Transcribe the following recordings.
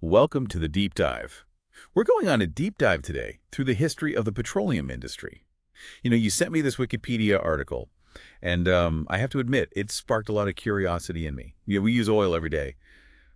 Welcome to the Deep Dive. We're going on a deep dive today through the history of the petroleum industry. You sent me this Wikipedia article, and I have to admit, it sparked a lot of curiosity in me. We use oil every day,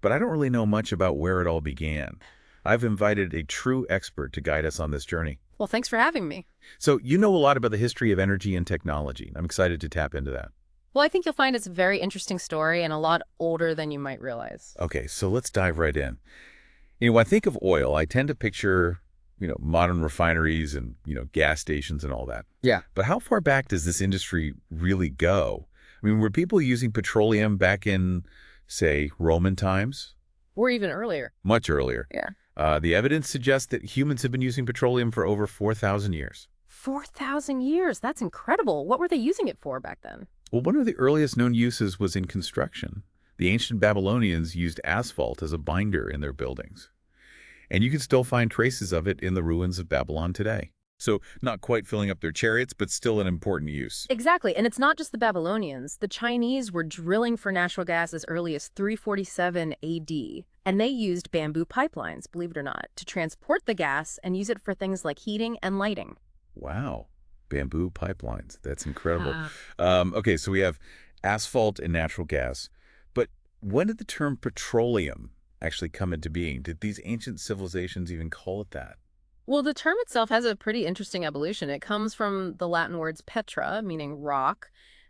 but I don't really know much about where it all began. I've invited a true expert to guide us on this journey. Well, thanks for having me. So you know a lot about the history of energy and technology. I'm excited to tap into that. Well, I think you'll find it's a very interesting story and a lot older than you might realize. Okay, so let's dive right in. When I think of oil, I tend to picture, modern refineries and, gas stations and all that. Yeah. But how far back does this industry really go? Were people using petroleum back in, say, Roman times? Or even earlier. Much earlier. Yeah. The evidence suggests that humans have been using petroleum for over 4,000 years. 4,000 years? That's incredible. What were they using it for back then? Well, one of the earliest known uses was in construction. The ancient Babylonians used asphalt as a binder in their buildings. And you can still find traces of it in the ruins of Babylon today. So not quite filling up their chariots, but still an important use. Exactly. And it's not just the Babylonians. The Chinese were drilling for natural gas as early as 347 AD. And they used bamboo pipelines, believe it or not, to transport the gas and use it for things like heating and lighting. Wow. Bamboo pipelines. That's incredible. Okay, so we have asphalt and natural gas. But when did the term petroleum actually come into being? Did these ancient civilizations even call it that? Well, the term itself has a pretty interesting evolution. It comes from the Latin words petra, meaning rock,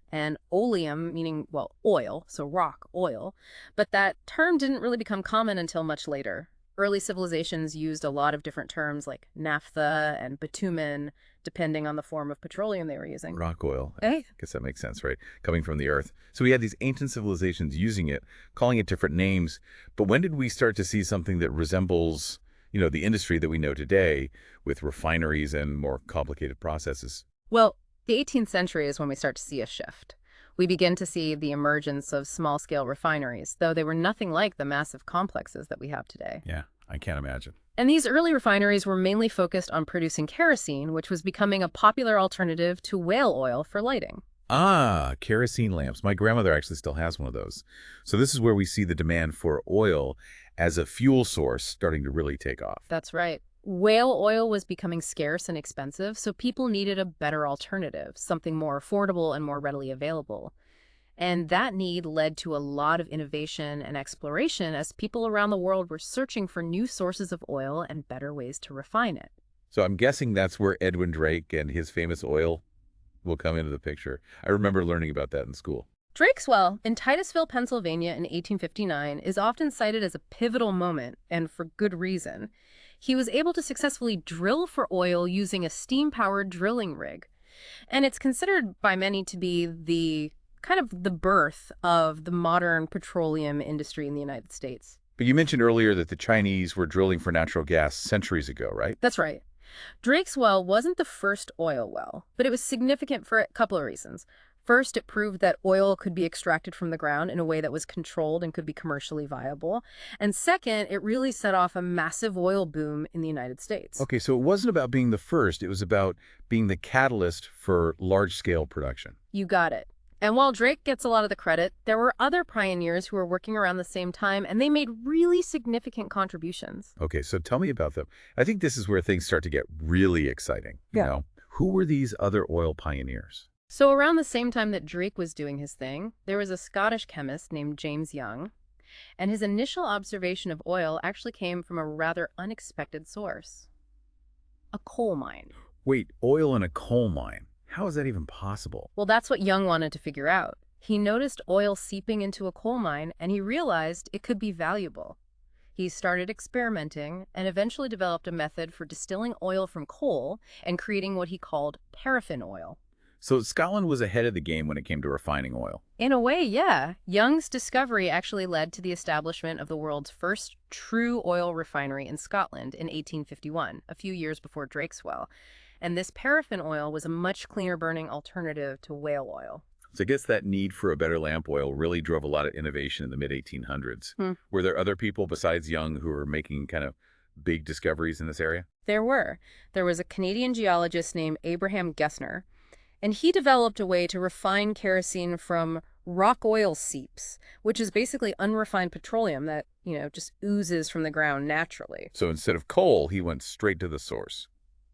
and oleum, meaning, well, oil, so rock, oil. But that term didn't really become common until much later. Early civilizations used a lot of different terms like naphtha and bitumen, depending on the form of petroleum they were using. Rock oil. Hey. I guess that makes sense, right? Coming from the earth. So we had these ancient civilizations using it, calling it different names. But when did we start to see something that resembles, the industry that we know today with refineries and more complicated processes? Well, the 18th century is when we start to see a shift. We begin to see the emergence of small-scale refineries, though they were nothing like the massive complexes that we have today. Yeah, I can't imagine. And these early refineries were mainly focused on producing kerosene, which was becoming a popular alternative to whale oil for lighting. Ah, kerosene lamps. My grandmother actually still has one of those. So this is where we see the demand for oil as a fuel source starting to really take off. That's right. Whale oil was becoming scarce and expensive, so people needed a better alternative, something more affordable and more readily available. And that need led to a lot of innovation and exploration as people around the world were searching for new sources of oil and better ways to refine it. So I'm guessing that's where Edwin Drake and his famous oil will come into the picture. I remember learning about that in school. Drake's well in Titusville, Pennsylvania in 1859 is often cited as a pivotal moment, and for good reason. He was able to successfully drill for oil using a steam-powered drilling rig. And it's considered by many to be the birth of the modern petroleum industry in the United States. But you mentioned earlier that the Chinese were drilling for natural gas centuries ago, right? That's right. Drake's well wasn't the first oil well, but it was significant for a couple of reasons. First, it proved that oil could be extracted from the ground in a way that was controlled and could be commercially viable. And second, it really set off a massive oil boom in the United States. Okay, so it wasn't about being the first. It was about being the catalyst for large-scale production. You got it. And while Drake gets a lot of the credit, there were other pioneers who were working around the same time, and they made really significant contributions. Okay, so tell me about them. I think this is where things start to get really exciting. Yeah. Who were these other oil pioneers? So around the same time that Drake was doing his thing, there was a Scottish chemist named James Young, and his initial observation of oil actually came from a rather unexpected source. A coal mine. Wait, oil in a coal mine? How is that even possible? Well, that's what Young wanted to figure out. He noticed oil seeping into a coal mine, and he realized it could be valuable. He started experimenting and eventually developed a method for distilling oil from coal and creating what he called paraffin oil. So Scotland was ahead of the game when it came to refining oil. In a way, yeah. Young's discovery actually led to the establishment of the world's first true oil refinery in Scotland in 1851, a few years before Drake's well. And this paraffin oil was a much cleaner burning alternative to whale oil. So I guess that need for a better lamp oil really drove a lot of innovation in the mid-1800s. Were there other people besides Young who were making kind of big discoveries in this area? There were. There was a Canadian geologist named Abraham Gessner, and he developed a way to refine kerosene from rock oil seeps, which is basically unrefined petroleum that, just oozes from the ground naturally. So instead of coal, he went straight to the source.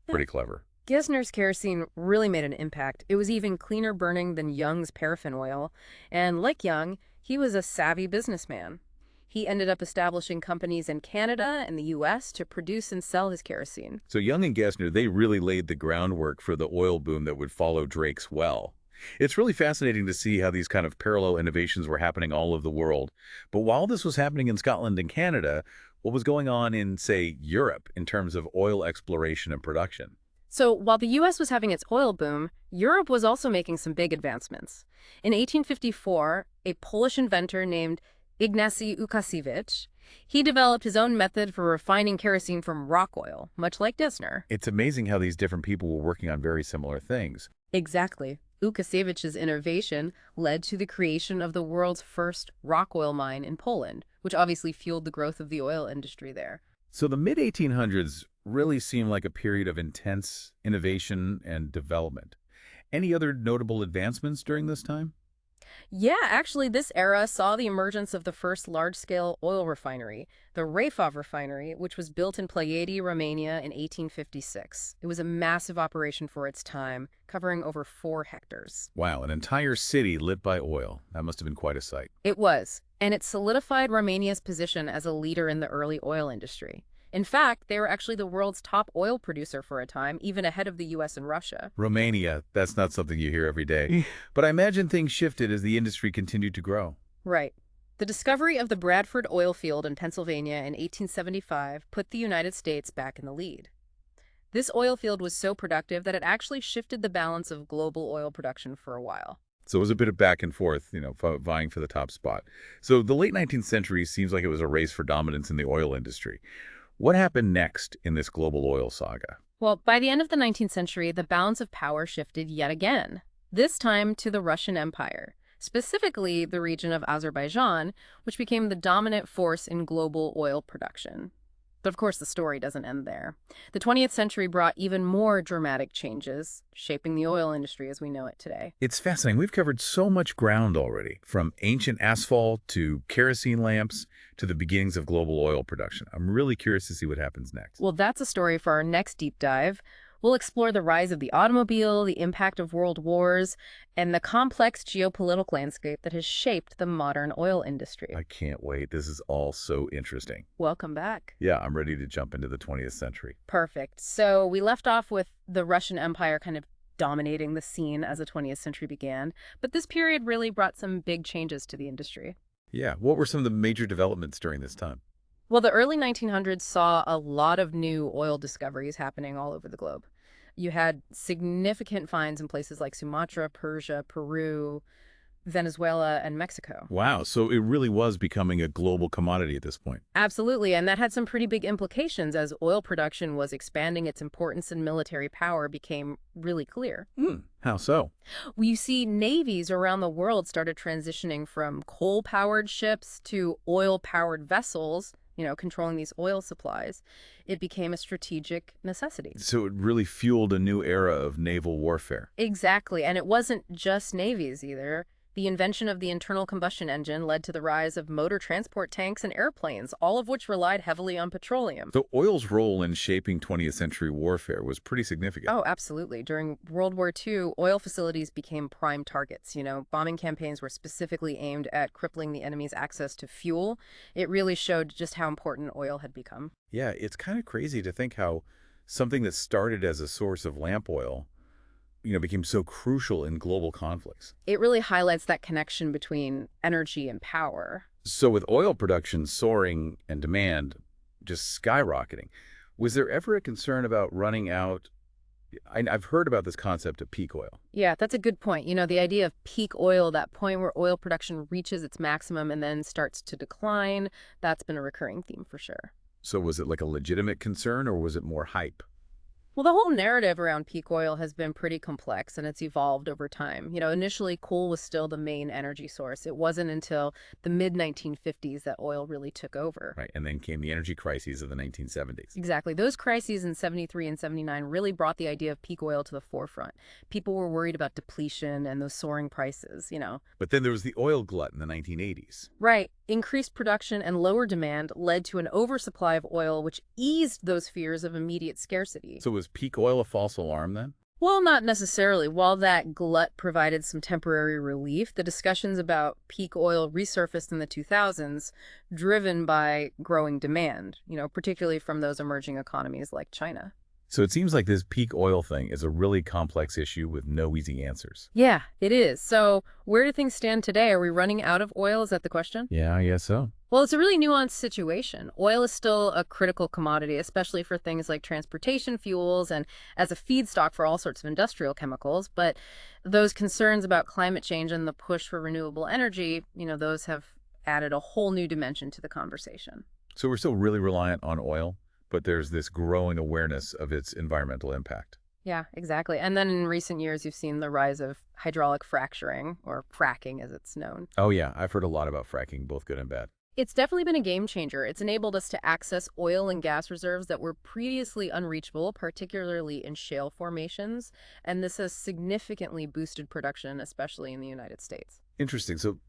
Yeah. Pretty clever. Gesner's kerosene really made an impact. It was even cleaner burning than Young's paraffin oil. And like Young, he was a savvy businessman. He ended up establishing companies in Canada and the U.S. to produce and sell his kerosene. So Young and Gessner, they really laid the groundwork for the oil boom that would follow Drake's well. It's really fascinating to see how these kind of parallel innovations were happening all over the world. But while this was happening in Scotland and Canada, what was going on in, say, Europe in terms of oil exploration and production? So while the U.S. was having its oil boom, Europe was also making some big advancements. In 1854, a Polish inventor named Ignacy Łukasiewicz, he developed his own method for refining kerosene from rock oil, much like Gesner. It's amazing how these different people were working on very similar things. Exactly. Łukasiewicz's innovation led to the creation of the world's first rock oil mine in Poland, which obviously fueled the growth of the oil industry there. So the mid-1800s really seemed like a period of intense innovation and development. Any other notable advancements during this time? Yeah, actually, this era saw the emergence of the first large-scale oil refinery, the Rafov refinery, which was built in Ploiedi, Romania in 1856. It was a massive operation for its time, covering over 4 hectares. Wow, an entire city lit by oil. That must have been quite a sight. It was, and it solidified Romania's position as a leader in the early oil industry. In fact, they were actually the world's top oil producer for a time, even ahead of the U.S. and Russia. Romania, that's not something you hear every day. But I imagine things shifted as the industry continued to grow. Right. The discovery of the Bradford oil field in Pennsylvania in 1875 put the United States back in the lead. This oil field was so productive that it actually shifted the balance of global oil production for a while. So it was a bit of back and forth, vying for the top spot. So the late 19th century seems like it was a race for dominance in the oil industry. What happened next in this global oil saga? Well, by the end of the 19th century, the balance of power shifted yet again, this time to the Russian Empire, specifically the region of Azerbaijan, which became the dominant force in global oil production. But of course, the story doesn't end there. The 20th century brought even more dramatic changes, shaping the oil industry as we know it today. It's fascinating. We've covered so much ground already, from ancient asphalt to kerosene lamps to the beginnings of global oil production. I'm really curious to see what happens next. Well, that's a story for our next deep dive. We'll explore the rise of the automobile, the impact of world wars, and the complex geopolitical landscape that has shaped the modern oil industry. I can't wait. This is all so interesting. Welcome back. Yeah, I'm ready to jump into the 20th century. Perfect. So we left off with the Russian Empire kind of dominating the scene as the 20th century began, but this period really brought some big changes to the industry. Yeah, what were some of the major developments during this time? Well, the early 1900s saw a lot of new oil discoveries happening all over the globe. You had significant finds in places like Sumatra, Persia, Peru, Venezuela, and Mexico. Wow, so it really was becoming a global commodity at this point. Absolutely, and that had some pretty big implications as oil production was expanding. Its importance and military power became really clear. How so? Well, you see, navies around the world started transitioning from coal-powered ships to oil-powered vessels, controlling these oil supplies. It became a strategic necessity. So it really fueled a new era of naval warfare. Exactly, and it wasn't just navies either. The invention of the internal combustion engine led to the rise of motor transport tanks and airplanes, all of which relied heavily on petroleum. So oil's role in shaping 20th century warfare was pretty significant. Oh, absolutely. During World War II, oil facilities became prime targets. Bombing campaigns were specifically aimed at crippling the enemy's access to fuel. It really showed just how important oil had become. Yeah, it's kind of crazy to think how something that started as a source of lamp oil became so crucial in global conflicts. It really highlights that connection between energy and power. So with oil production soaring and demand just skyrocketing, was there ever a concern about running out? I've heard about this concept of peak oil. Yeah, that's a good point. The idea of peak oil, that point where oil production reaches its maximum and then starts to decline, that's been a recurring theme for sure. So was it like a legitimate concern or was it more hype? Well, the whole narrative around peak oil has been pretty complex and it's evolved over time. Initially coal was still the main energy source. It wasn't until the mid 1950s that oil really took over. Right, and then came the energy crises of the 1970s. Exactly. Those crises in 73 and 79 really brought the idea of peak oil to the forefront. People were worried about depletion and those soaring prices. But then there was the oil glut in the 1980s. Right. Increased production and lower demand led to an oversupply of oil, which eased those fears of immediate scarcity. So was peak oil a false alarm then? Well, not necessarily. While that glut provided some temporary relief, the discussions about peak oil resurfaced in the 2000s, driven by growing demand, particularly from those emerging economies like China. So it seems like this peak oil thing is a really complex issue with no easy answers. Yeah, it is. So where do things stand today? Are we running out of oil? Is that the question? Yeah, I guess so. Well, it's a really nuanced situation. Oil is still a critical commodity, especially for things like transportation fuels and as a feedstock for all sorts of industrial chemicals. But those concerns about climate change and the push for renewable energy, those have added a whole new dimension to the conversation. So we're still really reliant on oil, but there's this growing awareness of its environmental impact. Yeah, exactly. And then in recent years, you've seen the rise of hydraulic fracturing, or fracking as it's known. Oh yeah, I've heard a lot about fracking, both good and bad. It's definitely been a game changer. It's enabled us to access oil and gas reserves that were previously unreachable, particularly in shale formations, and this has significantly boosted production, especially in the United States. Interesting. So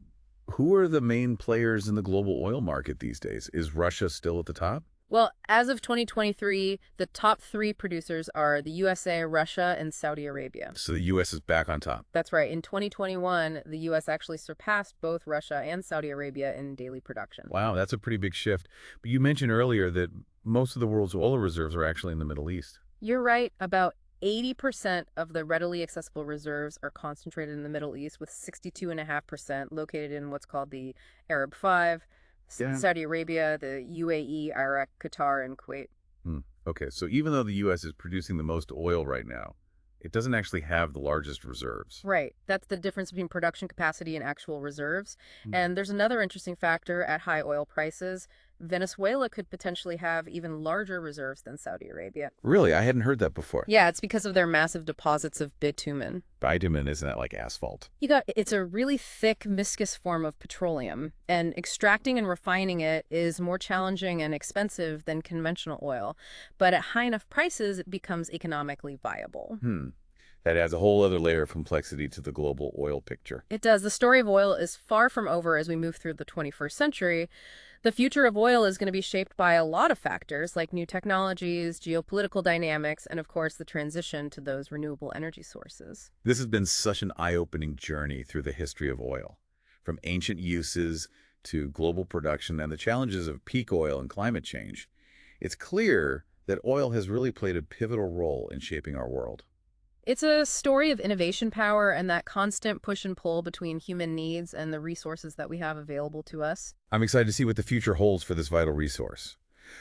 who are the main players in the global oil market these days? Is Russia still at the top? Well, as of 2023, the top three producers are the USA, Russia, and Saudi Arabia. So the U.S. is back on top. That's right. In 2021, the U.S. actually surpassed both Russia and Saudi Arabia in daily production. Wow, that's a pretty big shift. But you mentioned earlier that most of the world's oil reserves are actually in the Middle East. You're right. About 80% of the readily accessible reserves are concentrated in the Middle East, with 62.5% located in what's called the Arab Five, Yeah. Saudi Arabia, the UAE, Iraq, Qatar, and Kuwait. Okay, so even though the U.S. is producing the most oil right now, it doesn't actually have the largest reserves. Right. That's the difference between production capacity and actual reserves. Hmm. And there's another interesting factor at high oil prices. Venezuela could potentially have even larger reserves than Saudi Arabia. Really? I hadn't heard that before. Yeah, it's because of their massive deposits of bitumen. Bitumen, isn't that like asphalt? It's a really thick, viscous form of petroleum, and extracting and refining it is more challenging and expensive than conventional oil. But at high enough prices, it becomes economically viable. That adds a whole other layer of complexity to the global oil picture. It does. The story of oil is far from over as we move through the 21st century. The future of oil is going to be shaped by a lot of factors like new technologies, geopolitical dynamics, and of course the transition to those renewable energy sources. This has been such an eye-opening journey through the history of oil, from ancient uses to global production and the challenges of peak oil and climate change. It's clear that oil has really played a pivotal role in shaping our world. It's a story of innovation power and that constant push and pull between human needs and the resources that we have available to us. I'm excited to see what the future holds for this vital resource.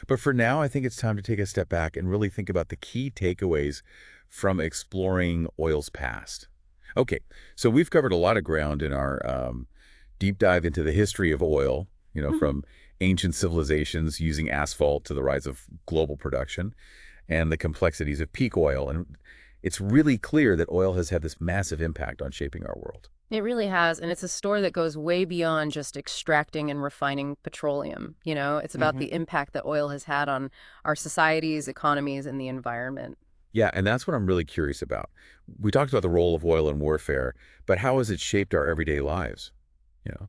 But for now, I think it's time to take a step back and really think about the key takeaways from exploring oil's past. Okay, so we've covered a lot of ground in our deep dive into the history of oil, from ancient civilizations using asphalt to the rise of global production and the complexities of peak oil. And it's really clear that oil has had this massive impact on shaping our world. It really has, and it's a story that goes way beyond just extracting and refining petroleum. It's about the impact that oil has had on our societies, economies, and the environment. Yeah, and that's what I'm really curious about. We talked about the role of oil in warfare, but how has it shaped our everyday lives?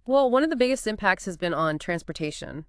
Well, one of the biggest impacts has been on transportation.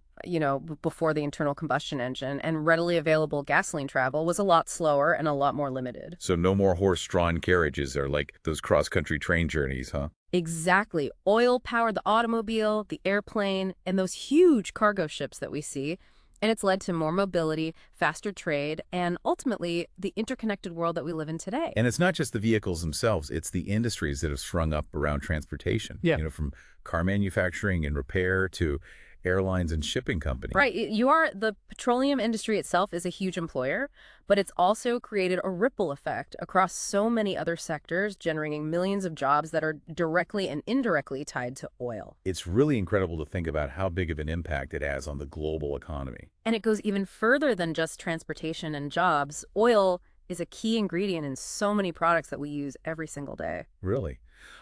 Before the internal combustion engine, and readily available gasoline travel was a lot slower and a lot more limited. So no more horse-drawn carriages or like those cross-country train journeys, huh? Exactly. Oil powered the automobile, the airplane, and those huge cargo ships that we see. And it's led to more mobility, faster trade, and ultimately the interconnected world that we live in today. And it's not just the vehicles themselves, it's the industries that have sprung up around transportation. Yeah. From car manufacturing and repair to airlines and shipping companies. Right. The petroleum industry itself is a huge employer, but it's also created a ripple effect across so many other sectors, generating millions of jobs that are directly and indirectly tied to oil. It's really incredible to think about how big of an impact it has on the global economy. And it goes even further than just transportation and jobs. Oil is a key ingredient in so many products that we use every single day. Really?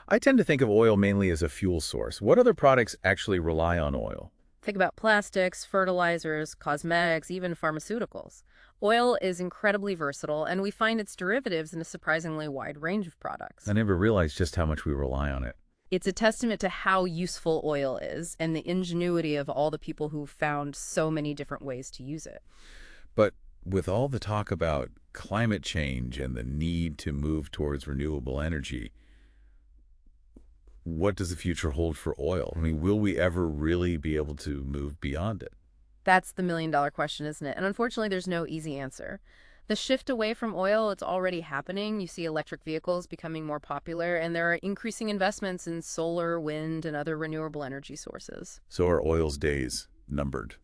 I tend to think of oil mainly as a fuel source. What other products actually rely on oil? Think about plastics, fertilizers, cosmetics, even pharmaceuticals. Oil is incredibly versatile, and we find its derivatives in a surprisingly wide range of I products. never realized just how much we rely on it. It's a testament to how useful oil is and the ingenuity of all the people who found so many different ways to use it. But with all the talk about climate change and the need to move towards renewable energy, what does the future hold for oil? I mean, will we ever really be able to move beyond it? That's the million-dollar question, isn't it? And unfortunately, there's no easy answer. The shift away from oil, it's already happening. You see electric vehicles becoming more popular, and there are increasing investments in solar, wind, and other renewable energy sources. So are oil's days numbered?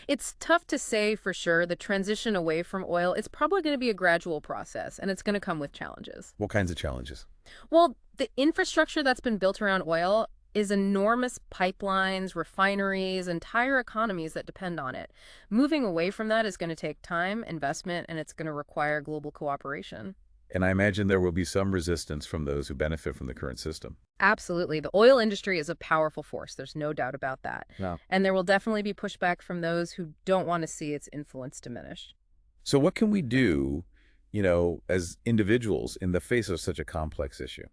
It's tough to say for sure. The transition away from oil, it's probably going to be a gradual process, and it's going to come with challenges. What kinds of challenges? Well, the infrastructure that's been built around oil is enormous pipelines, refineries, entire economies that depend on it. Moving away from that is going to take time, investment, and it's going to require global cooperation. And I imagine there will be some resistance from those who benefit from the current system. Absolutely. The oil industry is a powerful force. There's no doubt about that. No. And there will definitely be pushback from those who don't want to see its influence diminished. So what can we do, as individuals in the face of such a complex issue?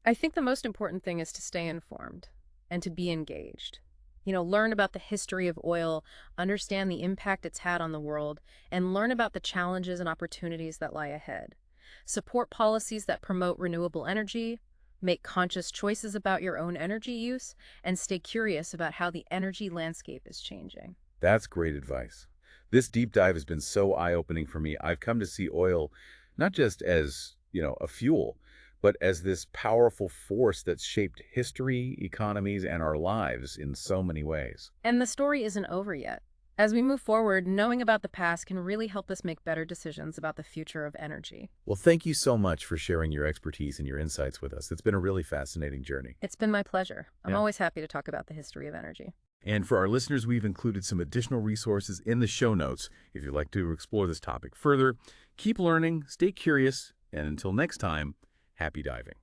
I think the most important thing is to stay informed and to be engaged. Learn about the history of oil, understand the impact it's had on the world, and learn about the challenges and opportunities that lie ahead. Support policies that promote renewable energy, make conscious choices about your own energy use, and stay curious about how the energy landscape is changing. That's great advice. This deep dive has been so eye-opening for me. I've come to see oil not just as, a fuel, but as this powerful force that's shaped history, economies, and our lives in so many ways. And the story isn't over yet. As we move forward, knowing about the past can really help us make better decisions about the future of energy. Well, thank you so much for sharing your expertise and your insights with us. It's been a really fascinating journey. It's been my pleasure. I'm Yeah. always happy to talk about the history of energy. And for our listeners, we've included some additional resources in the show notes. If you'd like to explore this topic further, keep learning, stay curious, and until next time, happy diving.